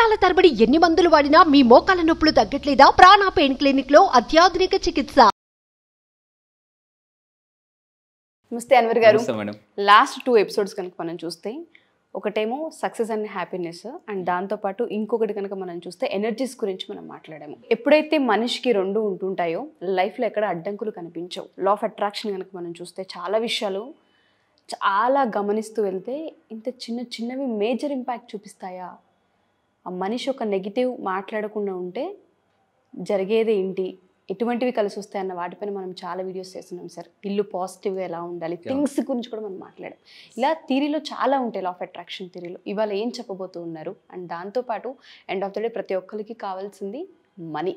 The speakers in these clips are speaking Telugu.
సంవత్సరాల తరబడి ఎన్ని మందులు వాడినా మీ మోకాల నొప్పులు తగ్గట్లేదా? ప్రాణ పెయిన్ క్లినిక్ లో అత్యాధునిక చికిత్స. నమస్తే అన్వర్ గారు. లాస్ట్ 2 ఎపిసోడ్స్ కనుక మనం చూస్తే ఒకటేమో సక్సెస్ అండ్ హ్యాపీనెస్ అండ్ దాంతోపాటు ఇంకొకటి కనుక మనం చూస్తే ఎనర్జీస్ గురించి మనం మాట్లాడాము. ఎప్పుడైతే మనిషికి రెండు ఉంటుంటాయో లైఫ్లో ఎక్కడ అడ్డంకులు కనిపించవు. లా ఆఫ్ అట్రాక్షన్ కనుక మనం చూస్తే చాలా విషయాలు చాలా గమనిస్తూ వెళ్తే ఇంత చిన్నవి మేజర్ ఇంపాక్ట్ చూపిస్తాయా? ఆ మనిషి ఒక నెగిటివ్ మాట్లాడకుండా ఉంటే జరిగేది ఏంటి, ఎటువంటివి కలిసి వస్తాయన్న వాటిపైన మనం చాలా వీడియోస్ చేస్తున్నాం సార్. ఇల్లు పాజిటివ్గా ఎలా ఉండాలి, థింగ్స్ గురించి కూడా మనం మాట్లాడాం. ఇలా థియరీలో చాలా ఉంటాయి, లా ఆఫ్ అట్రాక్షన్ థియరీలో. ఇవాళ ఏం చెప్పబోతూ ఉన్నారు అండ్ దాంతోపాటు ఎండ్ ఆఫ్ ద డే ప్రతి ఒక్కరికి కావాల్సింది మనీ,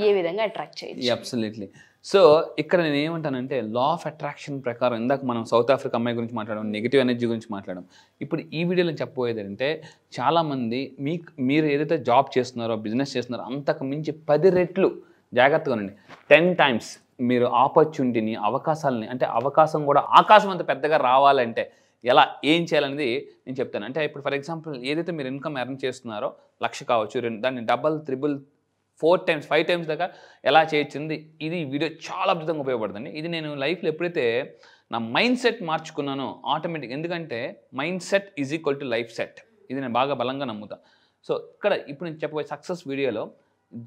ఏ విధంగా అట్రాక్ట్ చేయొచ్చు? అబ్సల్యూట్లీ. సో ఇక్కడ నేను ఏమంటానంటే లా ఆఫ్ అట్రాక్షన్ ప్రకారం ఇందాక మనం సౌత్ ఆఫ్రికా అమ్మాయి గురించి మాట్లాడడం, నెగిటివ్ ఎనర్జీ గురించి మాట్లాడడం. ఇప్పుడు ఈ వీడియోలో చెప్పబోయేది అంటే చాలామంది మీరు ఏదైతే జాబ్ చేస్తున్నారో, బిజినెస్ చేస్తున్నారో అంతకు మించి 10 రెట్లు జాగ్రత్తగా ఉండండి. 10 times మీరు ఆపర్చునిటీని, అవకాశాలని, అంటే అవకాశం కూడా ఆకాశం అంత పెద్దగా రావాలంటే ఎలా ఏం చేయాలనేది నేను చెప్తాను. అంటే ఇప్పుడు ఫర్ ఎగ్జాంపుల్ ఏదైతే మీరు ఇన్కమ్ ఎర్న్ చేస్తున్నారో 1,00,000 కావచ్చు, దాన్ని డబల్, త్రిబుల్, 4 times, 5 times దాకా ఎలా చేయొచ్చింది, ఇది వీడియో చాలా అద్భుతంగా ఉపయోగపడుతుంది. ఇది నేను లైఫ్లో ఎప్పుడైతే నా మైండ్ సెట్ మార్చుకున్నానో ఆటోమేటిక్, ఎందుకంటే mind set is equal to life set, ఇది నేను బాగా బలంగా నమ్ముతాను. సో ఇక్కడ ఇప్పుడు నేను చెప్పబోయే సక్సెస్ వీడియోలో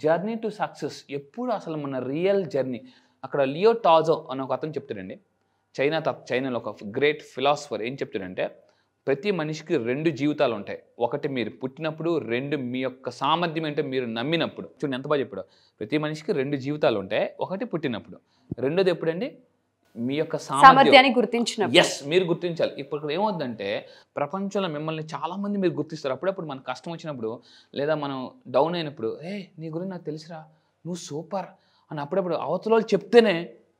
జర్నీ టు సక్సెస్ ఎప్పుడు అసలు మన రియల్ జర్నీ. అక్కడ లియో టాజో అని ఒక అతను చెప్తాడండి, చైనాలో ఒక గ్రేట్ ఫిలాసఫర్. ఏం చెప్తాడంటే ప్రతి మనిషికి 2 జీవితాలు ఉంటాయి. ఒకటి మీరు పుట్టినప్పుడు, 2 మీ యొక్క సామర్థ్యం ఏంటో మీరు నమ్మినప్పుడు. చూడండి ఎంత బాగా చెప్పాడు. ప్రతి మనిషికి 2 జీవితాలు ఉంటాయి. ఒకటి పుట్టినప్పుడు, రెండోది ఎప్పుడండి మీ యొక్క సామర్థ్యాన్ని గుర్తించినప్పుడు. ఎస్, మీరు గుర్తించాలి. ఇప్పుడు ఏమవుతుందంటే ప్రపంచంలో మిమ్మల్ని చాలామంది మీరు గుర్తిస్తారు. అప్పుడప్పుడు మనకు కష్టం వచ్చినప్పుడు లేదా మనం డౌన్ అయినప్పుడు, నీ గురించి నాకు తెలుసురా, నువ్వు సూపర్ అని అప్పుడప్పుడు అవతల వాళ్ళు చెప్తేనే,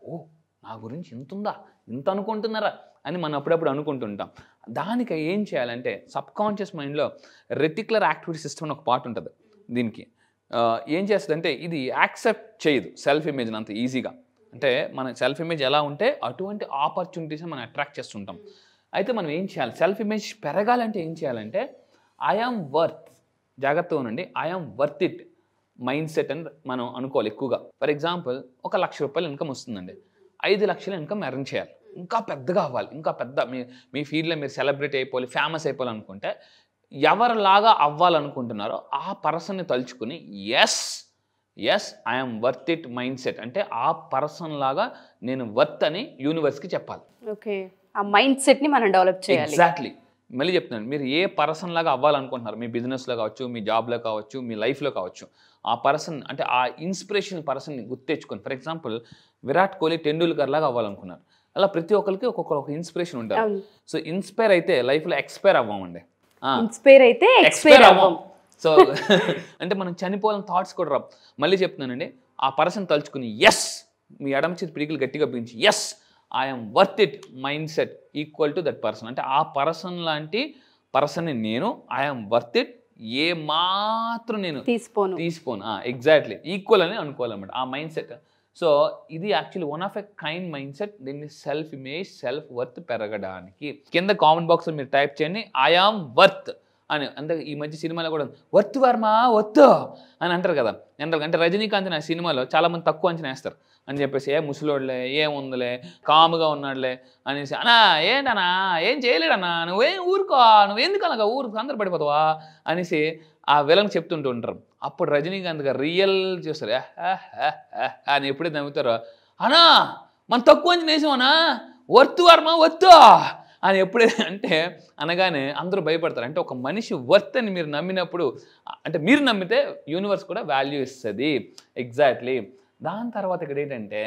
ఓ నా గురించి ఇంత ఉందా, ఇంత అనుకుంటున్నారా అని మనం అప్పుడప్పుడు అనుకుంటుంటాం. దానికి ఏం చేయాలంటే సబ్కాన్షియస్ మైండ్లో రెటిక్యులర్ యాక్టివిటీ సిస్టమ్ అని ఒక పార్ట్ ఉంటుంది. దీనికి ఏం చేస్తుందంటే ఇది యాక్సెప్ట్ చేయదు సెల్ఫ్ ఇమేజ్ని అంత ఈజీగా. అంటే మన సెల్ఫ్ ఇమేజ్ ఎలా ఉంటే అటువంటి ఆపర్చునిటీస్ని మనం అట్రాక్ట్ చేస్తుంటాం. అయితే మనం ఏం చేయాలి, సెల్ఫ్ ఇమేజ్ పెరగాలంటే ఏం చేయాలంటే ఐఆమ్ వర్త్, జాగ్రత్తగా ఉండండి, I am worth it mind set అని మనం అనుకోవాలి ఎక్కువగా. ఫర్ ఎగ్జాంపుల్ ఒక ₹1,00,000 ఇన్కమ్ వస్తుందండి, 5 లక్షల ఇన్కమ్ ఎర్న్ చేయాలి, ఇంకా పెద్దగా అవ్వాలి, ఇంకా పెద్ద మీ ఫీల్డ్లో మీరు సెలబ్రిటీ అయిపోవాలి, ఫేమస్ అయిపోవాలనుకుంటే ఎవరిలాగా అవ్వాలనుకుంటున్నారో ఆ పర్సన్ని తలుచుకుని yes I'm worth it mind set, అంటే ఆ పర్సన్ లాగా నేను వర్త్ అని యూనివర్స్కి చెప్పాలి. ఓకే, ఆ మైండ్ సెట్ని మనం డెవలప్ చేయాలి. ఎగ్జాక్ట్లీ. మళ్ళీ చెప్తున్నాను, మీరు ఏ పర్సన్ లాగా అవ్వాలనుకుంటున్నారు, మీ బిజినెస్లో కావచ్చు, మీ జాబ్లో కావచ్చు, మీ లైఫ్లో కావచ్చు, ఆ పర్సన్ అంటే ఆ ఇన్స్పిరేషన్ పర్సన్ని గుర్తెచ్చుకొని. ఫర్ ఎగ్జాంపుల్ విరాట్ కోహ్లీ, టెండూల్కర్ లాగా అవ్వాలనుకున్నారు. అలా ప్రతి ఒక్కరికి ఒక్కొక్క ఇన్స్పిరేషన్ ఉంటారు. సో ఇన్స్పైర్ అయితే లైఫ్లో ఎక్స్పైర్ అవ్వమండి, ఇన్స్పైర్ అయితే ఎక్స్పైర్ అవ్వం. సో అంటే మనం చనిపోవాలని థాట్స్ కూడా రావు. మళ్ళీ చెప్తున్నానండి, ఆ పర్సన్ తలుచుకుని మీ ఎడమ చేతి పిడికిలు గట్టిగా బిగించి I'm worth it mind set equal to that person, అంటే ఆ పర్సన్ లాంటి పర్సన్ని నేను ఐఎమ్ వర్త్ ఇట్ ఏ మాత్రం నేను తీసుకోను. ఎగ్జాక్ట్లీ ఈక్వల్ అని అనుకోవాలన్నమాట ఆ మైండ్ సెట్. సో ఇది actually one of a kind mind set. దీన్ని సెల్ఫ్ ఇమేజ్, సెల్ఫ్ వర్త్ పెరగడానికి కింద కామెంట్ బాక్స్లో మీరు టైప్ చేయండి ఐఆమ్ వర్త్ అని. అంటే ఈ మధ్య సినిమాలో కూడా వర్త్ వర్మ వర్త్ అని అంటారు కదా జనరల్గా. అంటే రజనీకాంత్ నా సినిమాలో చాలామంది తక్కువ అంచనా వేస్తారు అని చెప్పేసి, ముసలోడ్లే, ఏముందిలే, కాముగా ఉన్నాడులే అనేసి, అన్నా ఏంటన్నా ఏం చేయలేడన్నా, నువ్వేం ఊరుకో, నువ్వెందుకు అలాగా ఊరు అందరు పడిపోతావా అనేసి ఆ విలన్ చెప్తుంటూ ఉంటారు. అప్పుడు రజనీకాంత్ గారు రియల్ చూస్తారు అని ఎప్పుడైతే నమ్ముతారో, అన్నా మనం తక్కువ అంచనా వేసామన్నా, వర్త్ వర్మ వర్త్ అని ఎప్పుడైతే అంటే అనగానే అందరూ భయపడతారు. అంటే ఒక మనిషి వర్త్ అని మీరు నమ్మినప్పుడు, అంటే మీరు నమ్మితే యూనివర్స్ కూడా వాల్యూ ఇస్తుంది. ఎగ్జాక్ట్లీ. దాని తర్వాత ఇక్కడ ఏంటంటే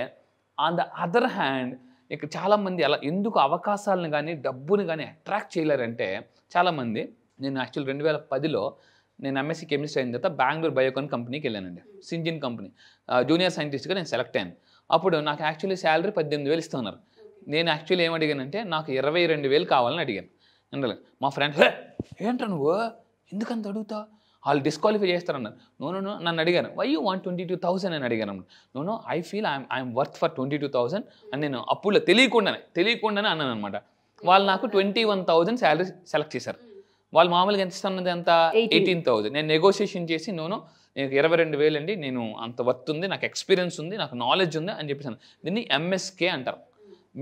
ఆన్ ద అదర్ హ్యాండ్ ఇక్కడ చాలామంది అలా ఎందుకు అవకాశాలను కానీ డబ్బుని కానీ అట్రాక్ట్ చేయలేరంటే, చాలామంది నేను యాక్చువల్ 2010లో నేను ఎంఎస్సీ కెమిస్ట్రీ అయిన తర్వాత బెంగళూరు బయోకాన్ కంపెనీకి వెళ్ళానండి, సింజిన్ కంపెనీ. జూనియర్ సైంటిస్ట్గా నేను సెలెక్ట్ అయ్యాను. అప్పుడు నాకు యాక్చువల్లీ శాలరీ 18,000 ఇస్తున్నారు. నేను యాక్చువల్లీ ఏమడిగానంటే నాకు 22,000 కావాలని అడిగాను. అందులో మా ఫ్రెండ్స్ ఏంట్రా నువ్వు ఎందుకంత అడుగుతావు, వాళ్ళు డిస్క్వాలిఫై చేస్తారన్నారు. నో నన్ను అడిగాను, వై యూ వాంట్ 22,000 అని అడిగాను. No I feel I'm worth for 22,000 అని నేను అప్పుడు తెలియకుండానే అన్నాను అనమాట. వాళ్ళు నాకు 21,000 శాలరీ సెలెక్ట్ చేశారు. వాళ్ళు మామూలుగా ఎంత ఇస్తున్నది ఎంత 18,000. నేను నెగోషియేషన్ చేసి నేను 22,000 అండి, నేను అంత వర్త్ ఉంది, నాకు ఎక్స్పీరియన్స్ ఉంది, నాకు నాలెడ్జ్ ఉంది అని చెప్పేసాను. దీన్ని ఎంఎస్కే అంటారు.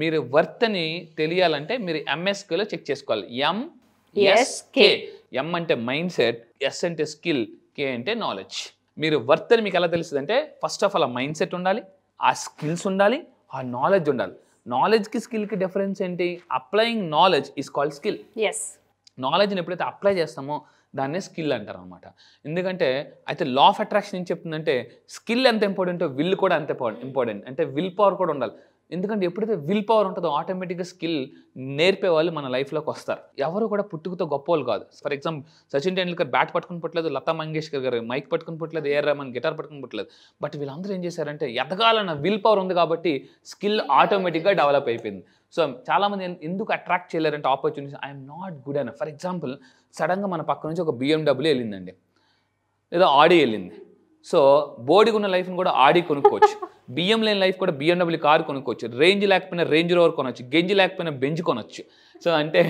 మీరు వర్త్ అని తెలియాలంటే మీరు ఎంఎస్కేలో చెక్ చేసుకోవాలి. ఎంఎస్కే. ఎం అంటే మైండ్ సెట్, ఎస్ అంటే స్కిల్, కే అంటే నాలెడ్జ్. మీరు వర్త్ అని మీకు ఎలా తెలుస్తుంది అంటే ఫస్ట్ ఆఫ్ ఆల్ ఆ మైండ్ సెట్ ఉండాలి, ఆ స్కిల్స్ ఉండాలి, ఆ నాలెడ్జ్ ఉండాలి. నాలెడ్జ్కి స్కిల్కి డిఫరెన్స్ ఏంటి? Applying knowledge is called skill. నాలెడ్జ్ని ఎప్పుడైతే అప్లై చేస్తామో దాన్నే స్కిల్ అంటారు అనమాట. ఎందుకంటే అయితే లా ఆఫ్ అట్రాక్షన్ ఏం చెప్తుందంటే స్కిల్ ఎంత ఇంపార్టెంటో విల్ కూడా అంత ఇంపార్టెంట్. అంటే విల్ పవర్ కూడా ఉండాలి. ఎందుకంటే ఎప్పుడైతే విల్ పవర్ ఉంటుందో ఆటోమేటిక్గా స్కిల్ నేర్పే వాళ్ళు మన లైఫ్లోకి వస్తారు. ఎవరు కూడా పుట్టుకతో గొప్ప వాళ్ళు కాదు. For example Sachin Tendulkar bat పట్టుకుని పుట్టలేదు, లతా మంగేష్కర్ గారు మైక్ పట్టుకుని పుట్టలేదు, ఏఆర్ రెహమాన్ గిటార్ పట్టుకుని పుట్టలేదు. బట్ వీళ్ళందరూ ఏం చేశారంటే ఎదగాలన్న విల్ పవర్ ఉంది కాబట్టి స్కిల్ ఆటోమేటిక్గా డెవలప్ అయిపోయింది. సో చాలామంది ఎందుకు అట్రాక్ట్ చేయలేరంటే ఆపర్చునిటీస్, ఐఎమ్ నాట్ గుడ్ అని. ఫర్ ఎగ్జాంపుల్ సడన్గా మన పక్క నుంచి ఒక BMW వెళ్ళిందండి, లేదా ఆడి వెళ్ళింది. సో బోడిగా ఉన్న లైఫ్ని కూడా ఆడి కొనుక్కోవచ్చు, బియ్యం లేని లైఫ్ కూడా BMW కారు కొనుక్కోవచ్చు, రేంజ్ లేకపోయినా రేంజ్ రోవర్ కొనవచ్చు, గెంజి లేకపోయినా బెంజ్ కొనవచ్చు. సో అంటే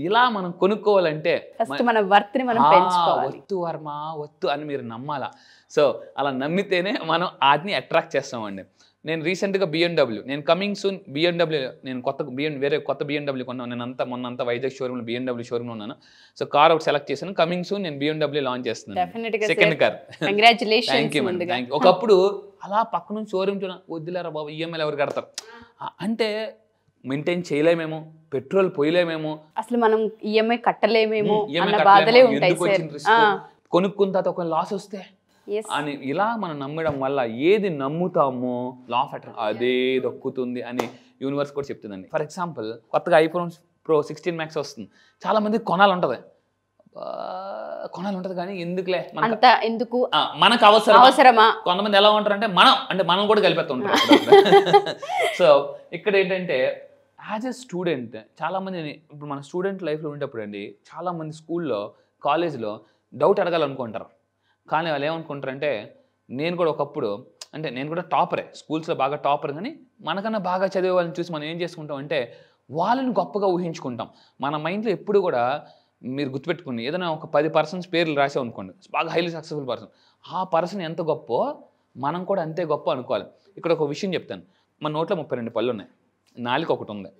ఇలా మనం కొనుక్కోవాలంటే వత్తు వర్మ వత్తు అని మీరు నమ్మాలా. సో అలా నమ్మితేనే మనం వాటిని అట్రాక్ట్ చేస్తామండి. నేను రీసెంట్గా BMW, నేను కమింగ్ సూన్ BMW, నేను వేరే కొత్త BMW కొన్నాను. నేను మొన్నంతా వైజాగ్ షోరూమ్లో BMW షోరూమ్లో ఉన్నాను. సో కార్ ఒకటి సెలెక్ట్ చేశాను. కమింగ్ సూన్ నేను BMW లాంచ్ చేస్తున్నాను, second car. Thank you madam, thank you. ఒకప్పుడు అలా పక్క నుంచి షోరూమ్ చూడ వద్దులేరా బాబు, ఈఎంఐలు ఎవరు కడతారు అంటే మెయింటైన్ చేయలేమేమో, పెట్రోల్ పోయలేమేమో, అసలు మనం ఈఎంఐ కట్టలేమేమో అన్న బాధలే ఉంటాయి. కొనుక్కున్న తర్వాత ఒక లాస్ వస్తే అని ఇలా మనం నమ్మడం వల్ల ఏది నమ్ముతామో లా ఆఫ్ అట్రాక్షన్ అదే దొక్కుతుంది అని యూనివర్స్ కూడా చెప్తుందండి. ఫర్ ఎగ్జాంపుల్ కొత్తగా iPhone Pro 16 Max వస్తుంది, చాలా మంది కొనాలంటది కానీ ఎందుకులే ఎందుకు మనకు అవసరమా. కొంతమంది ఎలా ఉంటారంటే మనం కూడా కలిపేస్తుంటారు. సో ఇక్కడ ఏంటంటే యాజ్ ఎ స్టూడెంట్ చాలా మంది, ఇప్పుడు మన స్టూడెంట్ లైఫ్లో ఉండేటప్పుడు అండి చాలా మంది స్కూల్లో కాలేజ్లో డౌట్ అడగాలనుకుంటారు. కానీ వాళ్ళు ఏమనుకుంటారంటే నేను కూడా ఒకప్పుడు అంటే నేను కూడా టాపరే, స్కూల్స్లో బాగా టాపర్, కానీ మనకన్నా బాగా చదివే వాళ్ళని చూసి మనం ఏం చేసుకుంటాం అంటే వాళ్ళని గొప్పగా ఊహించుకుంటాం. మన మైండ్లో ఎప్పుడు కూడా మీరు గుర్తుపెట్టుకుని ఏదైనా ఒక 10 persons పేర్లు రాసాం అనుకోండి, బాగా హైలీ సక్సెస్ఫుల్ పర్సన్, ఆ పర్సన్ ఎంత గొప్ప మనం కూడా అంతే గొప్ప అనుకోవాలి. ఇక్కడ ఒక విషయం చెప్తాను. మన నోట్లో 32 పళ్ళు ఉన్నాయి, నాలుక ఒకటి ఉంది.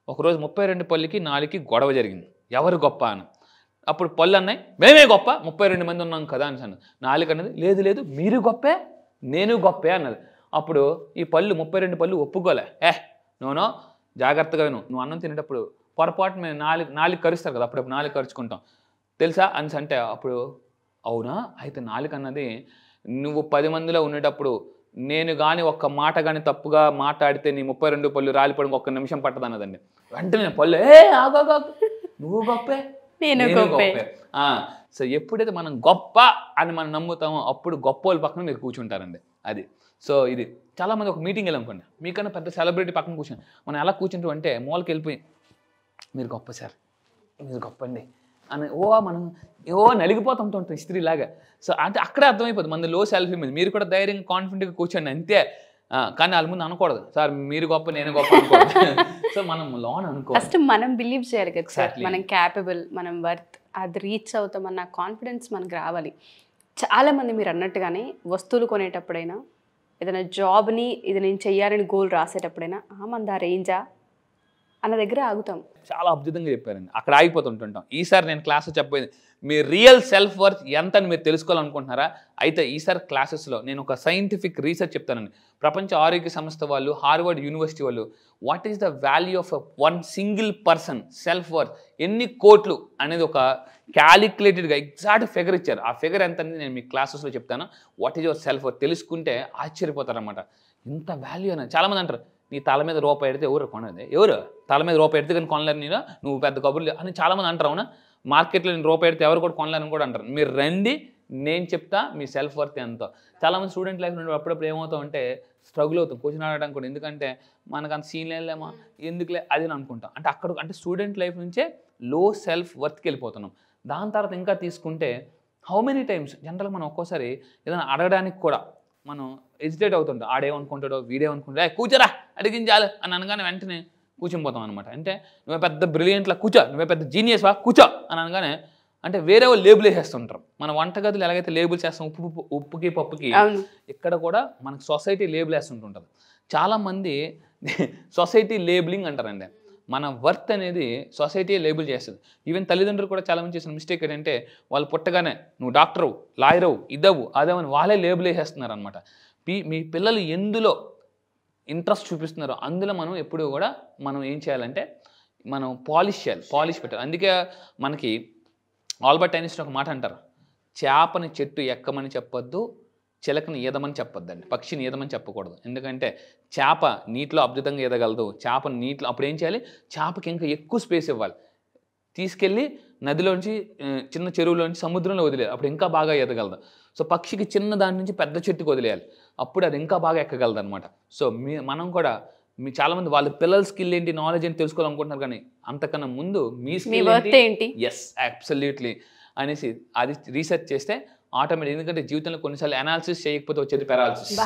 ఒకరోజు 32 పళ్ళకి నాలుగుకి గొడవ జరిగింది, ఎవరు గొప్ప అని. అప్పుడు పళ్ళు అన్నాయి మేమే గొప్ప, 32 మంది ఉన్నాం కదా అని అన్నది. నాలుగు అన్నది లేదు మీరు గొప్పే నేను గొప్పే అన్నది. అప్పుడు ఈ పళ్ళు 32 పళ్ళు ఒప్పుకోలే, నోనో జాగ్రత్తగా నువ్వు అన్నం తినేటప్పుడు పొరపాటు మేము నాలుగు కరుస్తారు కదా, అప్పుడు 4 కరుచుకుంటాం తెలుసా అని అంటే, అప్పుడు అవునా అయితే నాలుగు అన్నది నువ్వు 10 మందిలో ఉండేటప్పుడు నేను కానీ ఒక్క మాట కానీ తప్పుగా మాట్లాడితే నీ 32 పళ్ళు రాలిపోవడం 1 నిమిషం పట్టదు అన్నదండి. వెంటనే పళ్ళు ఆగా నువ్వు గొప్పే నేను గొప్పే. సో ఎప్పుడైతే మనం గొప్ప అని మనం నమ్ముతామో అప్పుడు గొప్ప వాళ్ళ పక్కన మీరు కూర్చుంటారండి. అది సో ఇది చాలామంది ఒక మీటింగ్ వెళ్ళనుకోండి, మీకన్నా పెద్ద సెలబ్రిటీ పక్కన కూర్చొని మనం ఎలా కూర్చుంటాం అంటే మూలకి వెళ్ళిపోయి మీరు గొప్ప సార్, మీరు గొప్ప అండి అని మనం నలిగిపోతుంటాం ఇస్త్రీలాగా. సో అంటే అక్కడే అర్థమైపోతుంది మన లో సెల్ఫ్ ఇమేజ్. మీరు కూడా ధైర్యంగా కాన్ఫిడెంట్గా కూర్చోండి అంతే, కానీ వాళ్ళ ముందు అనకూడదు సార్ మీరు గొప్ప నేను గొప్ప అనుకోవద్దు. సో మనం లోన్ అనుకో, ఫస్ట్ మనం బిలీవ్ చేయాలి కదా సార్, మనం క్యాపబుల్, మనం వర్త్, అది రీచ్ అవుతామన్న కాన్ఫిడెన్స్ మనకు రావాలి. చాలామంది మీరు అన్నట్టుగానే వస్తువులు కొనేటప్పుడైనా ఏదైనా జాబ్ని ఇది నేను చెయ్యాలని గోల్ రాసేటప్పుడైనా మనది ఆ రేంజా అన్న దగ్గర ఆగుతాం. చాలా అద్భుతంగా చెప్పారండి, అక్కడ ఆగిపోతుంటుంటాం. ఈసారి నేను క్లాస్లో చెప్పబోయేది మీ రియల్ సెల్ఫ్ వర్త్ ఎంత అని మీరు తెలుసుకోవాలనుకుంటున్నారా? అయితే ఈసారి క్లాసెస్లో నేను ఒక సైంటిఫిక్ రీసెర్చ్ చెప్తానండి. ప్రపంచ ఆరోగ్య సంస్థ వాళ్ళు, హార్వర్డ్ యూనివర్సిటీ వాళ్ళు what is the value of one single person self worth ఎన్ని కోట్లు అనేది ఒక క్యాలిక్యులేటెడ్గా ఎగ్జాక్ట్ ఫిగర్ ఇచ్చారు. ఆ ఫిగర్ ఎంత అనేది నేను మీ క్లాసెస్లో చెప్తాను. What is your self worth తెలుసుకుంటే ఆశ్చర్యపోతారన్నమాట. ఇంత వాల్యూ అని చాలామంది అంటారు, నీ తల మీద రూపాయి పెడితే ఎవరు కొనది, ఎవరు తల మీద రూపాయి పెడితే కానీ కొనలేరు, నువ్వు పెద్ద కబుర్లు అని చాలామంది అంటారు. అవునా, మార్కెట్లో నేను రూపాయి పెడితే ఎవరు కూడా కొనలేరని కూడా అంటారు. మీరు రండి నేను చెప్తా మీ సెల్ఫ్ వర్త్ ఎంతో. చాలామంది స్టూడెంట్ లైఫ్ నుండి అప్పుడప్పుడు ఏమవుతాం అంటే స్ట్రగుల్ అవుతాం క్వశ్చన్ అడగడానికి కూడా, ఎందుకంటే మనకు అంత సీన్ లేమా ఎందుకులే అది అని అనుకుంటాం. అంటే అక్కడ అంటే స్టూడెంట్ లైఫ్ నుంచే లో సెల్ఫ్ వర్త్కి వెళ్ళిపోతున్నాం. దాని తర్వాత ఇంకా తీసుకుంటే హౌ మెనీ టైమ్స్ జనరల్గా మనం ఒక్కోసారి ఏదైనా అడగడానికి కూడా మనం ఎజిటేట్ అవుతుంటాం. ఆడేమనుకుంటాడో వీడేమనుకుంటాడో కూర్చోరా అడిగించాలి అని అనగానే వెంటనే కూర్చునిపోతాం అనమాట. అంటే నువ్వే పెద్ద బ్రిలియంట్లా కూర్చో, నువ్వే పెద్ద జీనియస్ వా కూర్చో అని అనగానే అంటే వేరే వాళ్ళు లేబుల్ వేసేస్తుంటారు. మన వంటగదులు ఎలాగైతే లేబుల్స్ వేస్తాం ఉప్పుకి పప్పుకి, ఇక్కడ కూడా మనకు సొసైటీ లేబుల్ వేస్తుంటుంటుంది. చాలామంది సొసైటీ లేబులింగ్ అంటారండి. మన వర్త్ అనేది సొసైటీ లేబుల్ చేస్తుంది. ఈవెన్ తల్లిదండ్రులు కూడా చాలామంది చేసిన మిస్టేక్ ఏంటంటే వాళ్ళు పుట్టగానే నువ్వు డాక్టరు, లాయరు, ఇదవు అదేమని వాళ్ళే లేబుల్ వేసేస్తున్నారు అనమాట. మీ పిల్లలు ఎందులో ఇంట్రెస్ట్ చూపిస్తున్నారో అందులో మనం ఎప్పుడు కూడా మనం ఏం చేయాలంటే మనం పాలిష్ పెట్టాలి. అందుకే మనకి ఆల్బర్ట్ ఐన్స్టీన్ ఒక మాట అంటారు, చేపని చెట్టు ఎక్కమని చెప్పొద్దు, చిలకని ఈదమని చెప్పొద్దండి, పక్షిని ఈదమని చెప్పకూడదు. ఎందుకంటే చేప నీటిలో అద్భుతంగా ఈదగలదు. చేప నీటిలో అప్పుడు ఏం చేయాలి, చేపకి ఇంకా ఎక్కువ స్పేస్ ఇవ్వాలి, తీసుకెళ్ళి నదిలోంచి చిన్న చెరువులోంచి సముద్రంలో వదిలేదు, అప్పుడు ఇంకా బాగా ఈదగలదు. సో పక్షికి చిన్న దాని నుంచి పెద్ద చెట్టుకు వదిలేయాలి, అప్పుడు అది ఇంకా బాగా ఎక్కగలదు అనమాట. సో మనం కూడా చాలామంది వాళ్ళ పిల్లల స్కిల్ ఏంటి, నాలెడ్జ్ ఏంటి తెలుసుకోవాలనుకుంటున్నారు, కానీ అంతకన్నా ముందు మీ స్కిల్ ఏంటి, ఎస్ అబ్సల్యూట్లీ అనేసి అది రీసెర్చ్ చేస్తే ఆటోమేటిక్. ఎందుకంటే జీవితంలో కొన్నిసార్లు అనాలిసిస్ చేయకపోతే వచ్చేది పెరాలిసిస్.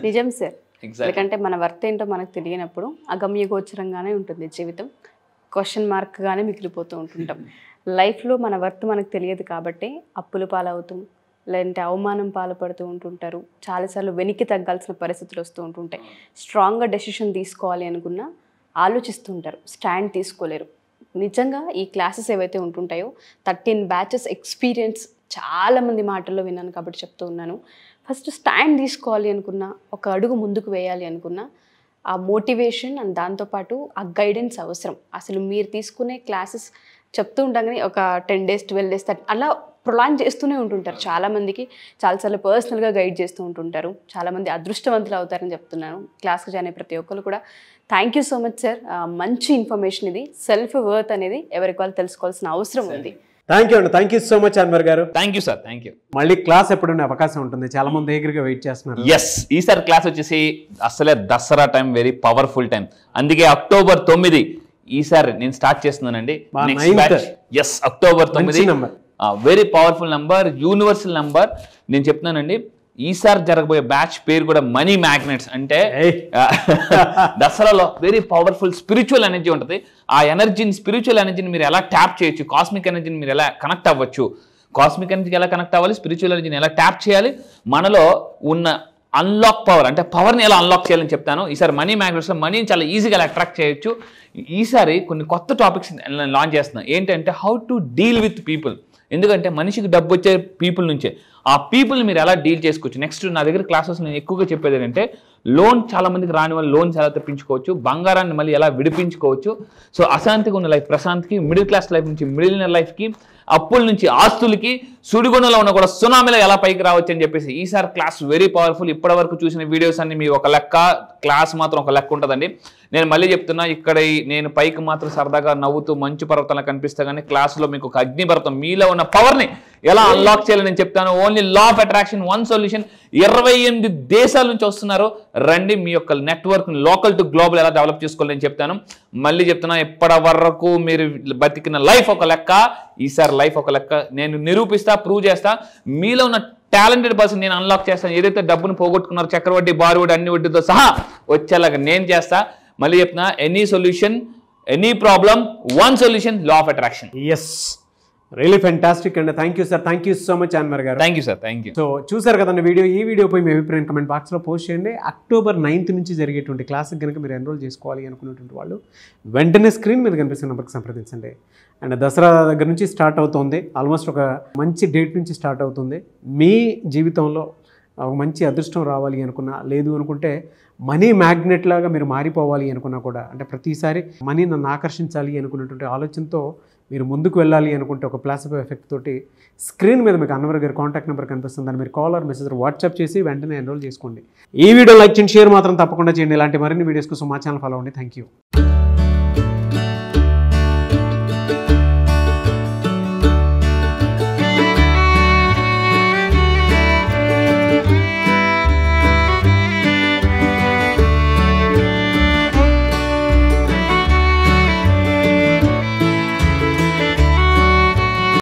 నిజం సార్. ఎందుకంటే మన వర్త్ ఏంటో మనకు తెలియనప్పుడు అగమ్యగోచరంగానే ఉంటుంది జీవితం, క్వశ్చన్ మార్క్గానే మిగిలిపోతూ ఉంటుంటాం. లైఫ్లో మన వర్త్ మనకు తెలియదు కాబట్టి అప్పుల పాలవుతాం, లేదంటే అవమానం పాల్పడుతూ ఉంటుంటారు. చాలాసార్లు వెనక్కి తగ్గాల్సిన పరిస్థితులు వస్తూ ఉంటుంటాయి. స్ట్రాంగ్గా డెసిషన్ తీసుకోవాలి అనుకున్నా ఆలోచిస్తుంటారు, స్టాండ్ తీసుకోలేరు. నిజంగా ఈ క్లాసెస్ ఏవైతే ఉంటుంటాయో 13 బ్యాచెస్ ఎక్స్పీరియన్స్ చాలామంది మాటల్లో విన్నాను కాబట్టి చెప్తూ ఉన్నాను. ఫస్ట్ స్టాండ్ తీసుకోవాలి అనుకున్నా, ఒక అడుగు ముందుకు వేయాలి అనుకున్నా ఆ మోటివేషన్ అండ్ దాంతోపాటు ఆ గైడెన్స్ అవసరం. అసలు మీరు తీసుకునే క్లాసెస్ చెప్తూ ఉండగానే ఒక 10 days 12 days అలా ప్రొలాంగ్ చేస్తూనే ఉంటుంటారు. చాలామందికి చాలాసార్లు పర్సనల్గా గైడ్ చేస్తూ ఉంటుంటారు. చాలామంది అదృష్టవంతులు అవుతారని చెప్తున్నాను. క్లాస్కి జాయిన్ అయ్యే ప్రతి ఒక్కరు కూడా thank you so much sir. మంచి ఇన్ఫర్మేషన్ ఇది. సెల్ఫ్ వర్త్ అనేది ఎవరికి వాళ్ళు తెలుసుకోవాల్సిన అవసరం ఉంది. థ్యాంక్ యూ అండి. Thank you so much Anwar గారు. Thank you sir. Thank you. మళ్ళీ క్లాస్ ఎప్పుడున్న అవకాశం ఉంటుంది, చాలా మంది దగ్గరగా వెయిట్ చేస్తున్నారు. ఎస్, ఈసారి క్లాస్ వచ్చేసి అసలే Dasara time, very powerful time. అందుకే October 9 ఈసారి నేను స్టార్ట్ చేస్తున్నానండి. Yes, October 9 very powerful number, universal number. నేను చెప్తున్నానండి, ఈసారి జరగబోయే బ్యాచ్ పేరు కూడా మనీ మ్యాగ్నెట్స్. అంటే దసరాలో వెరీ పవర్ఫుల్ స్పిరిచువల్ ఎనర్జీ ఉంటుంది. ఆ ఎనర్జీని, స్పిరిచువల్ ఎనర్జీని మీరు ఎలా ట్యాప్ చేయొచ్చు, కాస్మిక్ ఎనర్జీని మీరు ఎలా కనెక్ట్ అవ్వచ్చు, కాస్మిక్ ఎనర్జీకి ఎలా కనెక్ట్ అవ్వాలి, స్పిరిచువల్ ఎనర్జీని ఎలా ట్యాప్ చేయాలి, మనలో ఉన్న అన్లాక్ పవర్ అంటే పవర్ని ఎలా అన్లాక్ చేయాలని చెప్తాను. ఈసారి మనీ మ్యాగ్నెట్స్లో మనీని చాలా ఈజీగా ఎలా అట్రాక్ట్ చేయొచ్చు. ఈసారి కొన్ని కొత్త టాపిక్స్ లాంచ్ చేస్తున్నాను. ఏంటంటే how to deal with people. ఎందుకంటే మనిషికి డబ్బు వచ్చే పీపుల్ నుంచే, ఆ పీపుల్ని మీరు ఎలా డీల్ చేసుకోవచ్చు. నెక్స్ట్ నా దగ్గర క్లాసెస్ నేను ఎక్కువగా చెప్పేది ఏంటంటే లోన్, చాలా మందికి రాని వాళ్ళు లోన్స్ ఎలా తెప్పించుకోవచ్చు, బంగారాన్ని మళ్ళీ ఎలా విడిపించుకోవచ్చు. సో అశాంతిగా ఉన్న లైఫ్ ప్రశాంతికి, మిడిల్ క్లాస్ లైఫ్ నుంచి మిడిలియనర్ లైఫ్కి, అప్పుల నుంచి ఆస్తులకి, సుడిగుణంలో ఉన్న కూడా సునామీలో ఎలా పైకి రావచ్చు అని చెప్పేసి ఈసారి క్లాస్ వెరీ పవర్ఫుల్. ఇప్పటి వరకు చూసిన వీడియోస్ అన్ని మీ ఒక లెక్క, క్లాస్ మాత్రం ఒక లెక్క ఉంటుందండి. నేను మళ్ళీ చెప్తున్నా, ఇక్కడ నేను పైకి మాత్రం సరదాగా నవ్వుతూ మంచు పర్వతాలు కనిపిస్తా, కానీ క్లాస్లో మీకు ఒక అగ్ని పర్వతం, మీలో ఉన్న పవర్ని ఎలా అన్లాక్ చేయాలని నేను చెప్తాను. Only law of attraction, one solution. 28 దేశాల నుంచి వస్తున్నారు. రండి, మీ యొక్క నెట్వర్క్ లోకల్ టు గ్లోబల్ ఎలా డెవలప్ చేసుకోవాలని నేను చెప్తాను. మళ్ళీ చెప్తున్నా, ఇప్పటి వరకు మీరు బతికిన లైఫ్ ఒక లెక్క, ఈసారి లైఫ్ ఒక లెక్క. నేను నిరూపిస్తా, ప్రూవ్ చేస్తా. మీలో ఉన్న టాలెంటెడ్ పర్సన్ నేను అన్లాక్ చేస్తాను. ఏదైతే డబ్బును పోగొట్టుకున్నారో చక్రవడ్డీ, బారువడ్డీ, అన్ని వడ్డీతో సహా వచ్చేలాగా నేను చేస్తా. మళ్ళీ చెప్తున్నా, any solution, any problem, one solution, law of attraction. Yes, really fantastic అండి. Thank you sir. Thank you so much Anwar గారు. Thank you sir. Thank you. So చూసారు కదండి వీడియో. ఈ వీడియోపై మీ అభిప్రాయం కమెంట్ బాక్స్లో పోస్ట్ చేయండి. October 9 నుంచి జరిగేటువంటి క్లాస్కి కనుక మీరు ఎన్రోల్ చేసుకోవాలి అనుకునేటువంటి వాళ్ళు వెంటనే స్క్రీన్ మీద కనిపిస్తున్న నెంబర్కి సంప్రదించండి. అండ్ దసరా దగ్గర నుంచి స్టార్ట్ అవుతుంది, ఆల్మోస్ట్ ఒక మంచి డేట్ నుంచి స్టార్ట్ అవుతుంది. మీ జీవితంలో ఒక మంచి అదృష్టం రావాలి అనుకున్నా, లేదు అనుకుంటే మనీ మ్యాగ్నెట్ లాగా మీరు మారిపోవాలి అనుకున్నా కూడా, అంటే ప్రతిసారి మనీ నన్ను ఆకర్షించాలి అనుకున్నటువంటి ఆలోచనతో మీరు ముందుకు వెళ్ళాలి అనుకుంటే ఒక ప్లాసిబో ఎఫెక్ట్ తోటి స్క్రీన్ మీద మీకు అన్వర్ గారి కాంటాక్ట్ నెంబర్ కనిపిస్తుంది. దాన్ని మీరు కాల్ ఆర్ మెసేజ్ వాట్సాప్ చేసి వెంటనే ఎన్రోల్ చేసుకోండి. ఈ వీడియో లైక్ చేయండి, షేర్ మాత్రం తప్పకుండా చేయండి. ఇలాంటి మరిన్ని వీడియోస్ కోసం మా ఛానల్ ఫాలో అవ్వండి. Thank you.